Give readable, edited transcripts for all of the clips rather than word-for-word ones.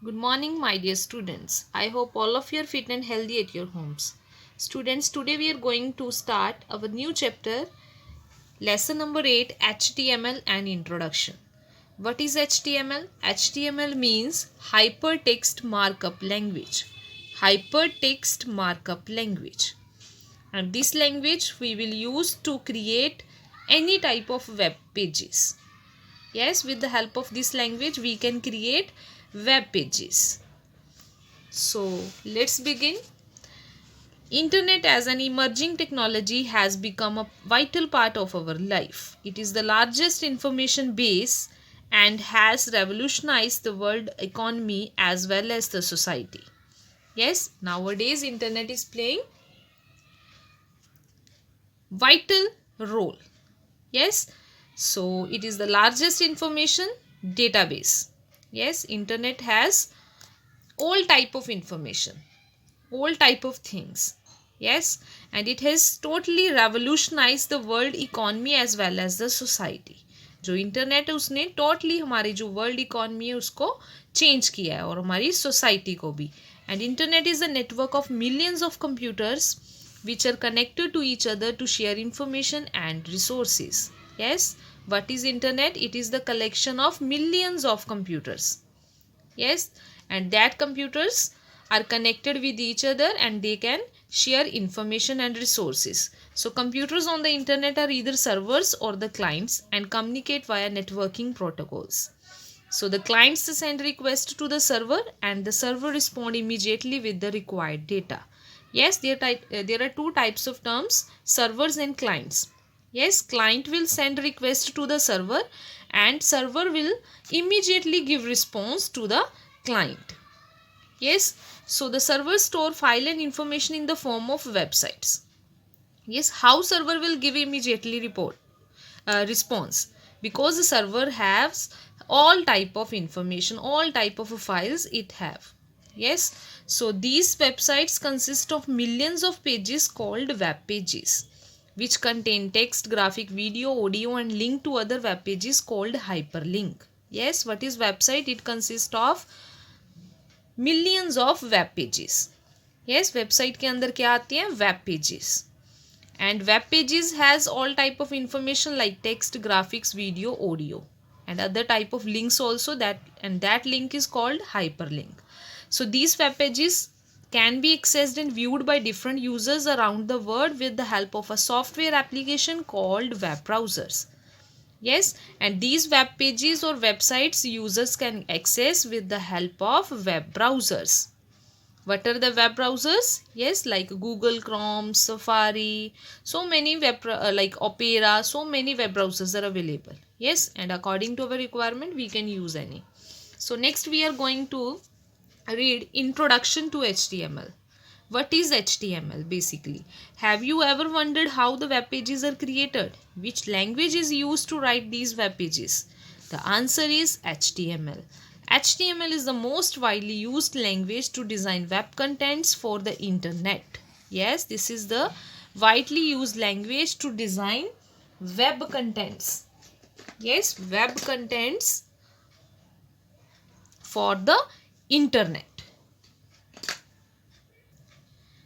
Good morning, my dear students. I hope all of you are fit and healthy at your homes. Students, today we are going to start our new chapter, lesson number 8, HTML and Introduction. What is HTML? HTML means Hypertext Markup Language. Hypertext Markup Language. And this language we will use to create any type of web pages. Yes, with the help of this language we can create web pages. So let's begin. Internet as an emerging technology has become a vital part of our life. It is the largest information base and has revolutionized the world economy as well as the society. Yes, nowadays internet is playing vital role. Yes, so it is the largest information database. Yes, internet has all type of information, all type of things. Yes, and it has totally revolutionized the world economy as well as the society. जो internet है उसने totally हमारी जो world economy है उसको change किया है और हमारी सोसाइटी को भी. And internet is the network of millions of computers which are connected to each other to share information and resources. Yes, what is internet? It is the collection of millions of computers. Yes, and that computers are connected with each other and they can share information and resources. So computers on the internet are either servers or the clients and communicate via networking protocols. So the clients send request to the server and the server respond immediately with the required data. Yes, there are two types of terms, servers and clients. Yes, client will send request to the server and server will immediately give response to the client. Yes, so the server store file and information in the form of websites. Yes, how server will give immediately response? Because the server has all type of information, all type of files it have. Yes, so these websites consist of millions of pages called web pages, which contain text, graphic, video, audio and link to other web pages called hyperlink. Yes, what is website? It consists of millions of web pages. Yes, website के अंदर क्या आती है? Web pages. And web pages has all type of information like text, graphics, video, audio and other type of links also, that link is called hyperlink. So these web pages can be accessed and viewed by different users around the world with the help of a software application called web browsers. Yes, and these web pages or websites users can access with the help of web browsers. What are the web browsers? Yes, like Google Chrome, Safari, so many like Opera, so many web browsers are available. Yes, and according to our requirement we can use any. So next we are going to read Introduction to HTML. What is HTML basically? Have you ever wondered how the web pages are created? Which language is used to write these web pages? The answer is HTML. HTML is the most widely used language to design web contents for the internet. Yes, this is the widely used language to design web contents. Yes, web contents for the internet.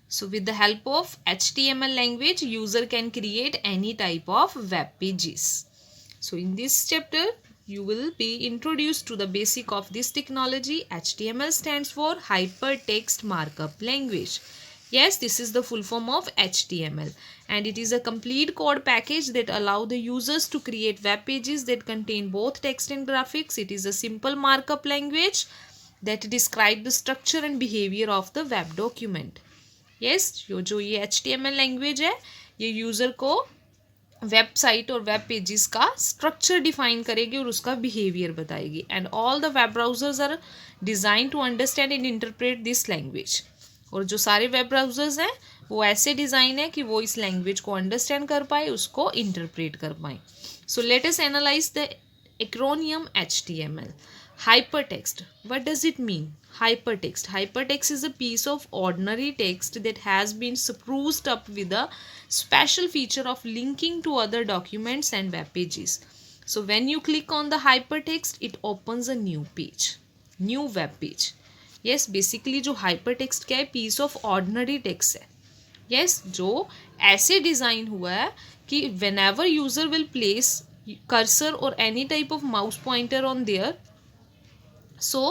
So with the help of HTML language, user can create any type of web pages. So in this chapter, you will be introduced to the basic of this technology. HTML stands for Hypertext Markup Language. Yes, this is the full form of HTML and it is a complete code package that allow the users to create web pages that contain both text and graphics. It is a simple markup language that describes the structure and behavior of the web document. Yes जो ये HTML language है ये user को website और web pages का structure define करेगी और उसका बिहेवियर बताएगी. And all the web browsers are designed to understand and interpret this language. और जो सारे वेब ब्राउजर्स हैं वो ऐसे डिज़ाइन है कि वो इस लैंग्वेज को अंडरस्टैंड कर पाए, उसको इंटरप्रेट कर पाए. So let us analyse the acromion HTML. Hypertext. What does it mean? Hypertext. Hypertext is a piece of ordinary text that has been spruced up with a special feature of linking to other documents and web pages. So when you click on the hypertext, it opens a new page, new web page. Yes basically जो hyper text क्या है, piece of ordinary text है. Yes जो ऐसे design हुआ है कि whenever user will place cursor or any type of mouse pointer on there, so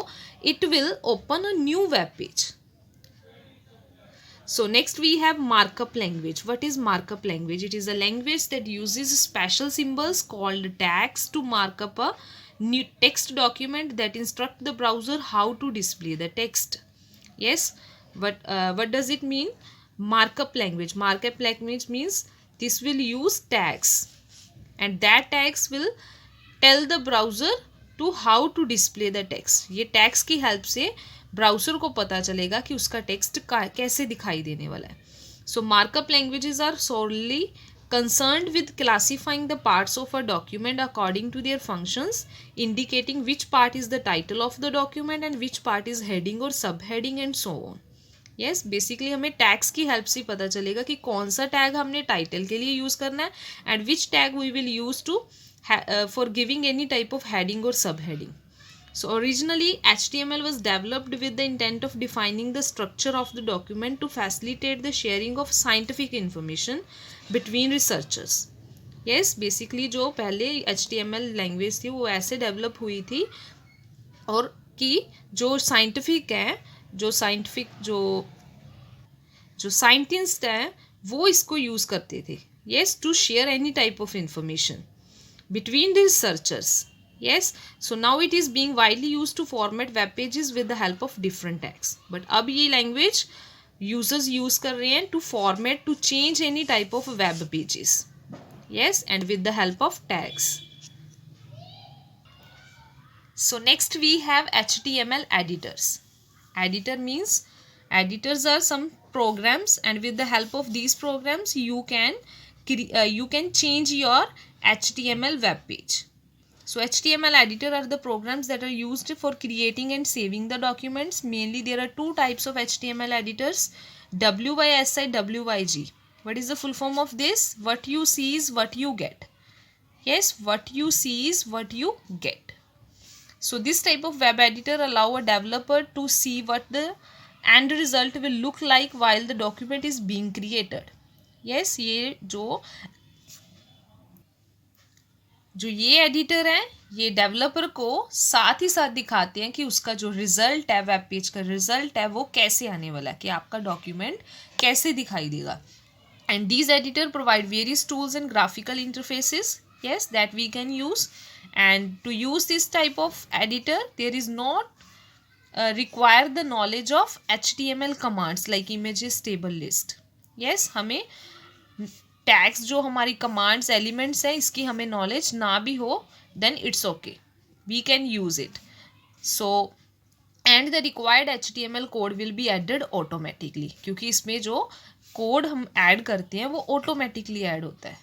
it will open a new web page. So next we have markup language. What is markup language? It is a language that uses special symbols called tags to mark up a new text document that instruct the browser how to display the text. Yes, but what does it mean? Markup language. Markup language means this will use tags, and that tags will tell the browser to how to display the text. ये tags की help से browser को पता चलेगा कि उसका text कैसे दिखाई देने वाला है. So markup languages are solely concerned with classifying the parts of a document according to their functions, indicating which part is the title of the document and which part is heading or sub heading and so on. Yes basically हमें tags की help से पता चलेगा कि कौन सा tag हमने title के लिए यूज़ करना है and which tag we will use to for giving any type of heading or subheading. So originally HTML was developed with the intent of defining the structure of the document to facilitate the sharing of scientific information between researchers. Yes basically जो पहले HTML language थी वो ऐसे develop हुई थी और कि जो साइंटिफिक हैं, जो साइंटिस्ट हैं वो इसको यूज़ करते थे. yes to share any type of information between the researchers. Yes, so now it is being widely used to format web pages with the help of different tags. But अब ये language users use कर रहे हैं to format, to change any type of web pages. Yes, and with the help of tags. So next we have HTML editors. Editor means editors are some programs, and with the help of these programs you can change your HTML web page. So HTML editor are the programs that are used for creating and saving the documents. Mainly there are two types of HTML editors, WYSI, WYG. What is the full form of this? What you see is what you get. Yes, what you see is what you get. So this type of web editor allow a developer to see what the end result will look like while the document is being created. Yes, ये जो ये editor हैं ये developer को साथ ही साथ दिखाते हैं कि उसका जो रिजल्ट है, वेब पेज का रिजल्ट है, वो कैसे आने वाला है, कि आपका डॉक्यूमेंट कैसे दिखाई देगा. And these editor provide various tools and graphical interfaces yes that we can use. And to use this type of editor there is not require the knowledge of HTML commands like images table list. yes हमें tags जो हमारी commands elements हैं इसकी हमें knowledge ना भी हो then it's okay, we can use it. So and the required HTML code will be added automatically, क्योंकि इसमें जो कोड हम ऐड करते हैं वो ऑटोमेटिकली ऐड होता है.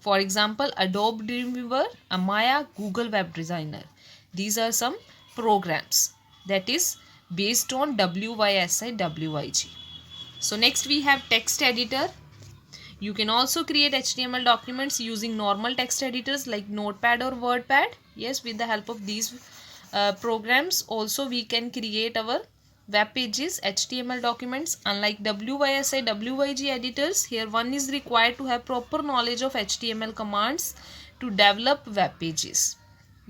For example Adobe Dreamweaver, Amaya, Google web designer, these are some programs that is based on WYSI, WYG. So next we have text editor. You can also create HTML documents using normal text editors like Notepad or WordPad. Yes, with the help of these programs also we can create our web pages, HTML documents. Unlike WYSI, WYG editors, here one is required to have proper knowledge of HTML commands to develop web pages.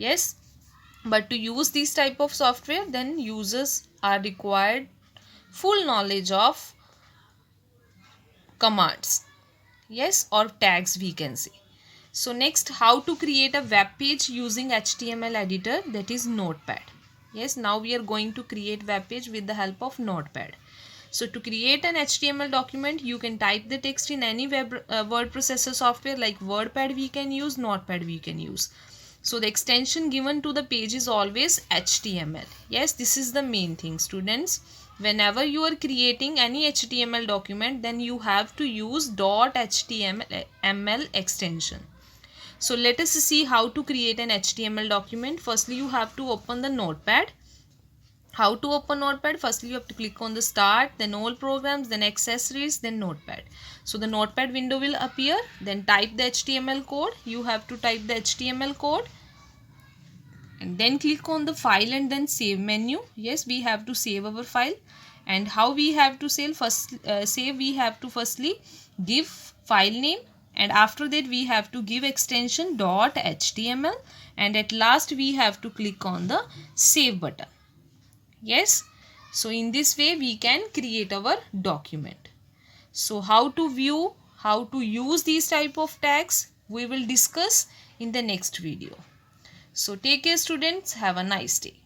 Yes, but to use this type of software then users are required full knowledge of commands. Yes, or tags we can say. So next, how to create a web page using HTML editor, that is Notepad. Yes, now we are going to create web page with the help of Notepad. So to create an HTML document you can type the text in any word processor software like WordPad we can use, Notepad we can use. So the extension given to the page is always HTML. Yes, this is the main thing students. Whenever you are creating any HTML document then you have to use .html extension. So let us see how to create an HTML document. Firstly you have to open the Notepad. How to open Notepad? Firstly you have to click on the start, then all programs, then accessories, then Notepad. So the Notepad window will appear, then type the HTML code. You have to type the HTML code. and then click on the file and then save menu. Yes, we have to save our file. And how we have to save, we have to firstly give file name, and after that we have to give extension .html, and at last we have to click on the save button. Yes, so in this way we can create our document. So how to view, how to use these type of tags, we will discuss in the next video. So take care students, have a nice day.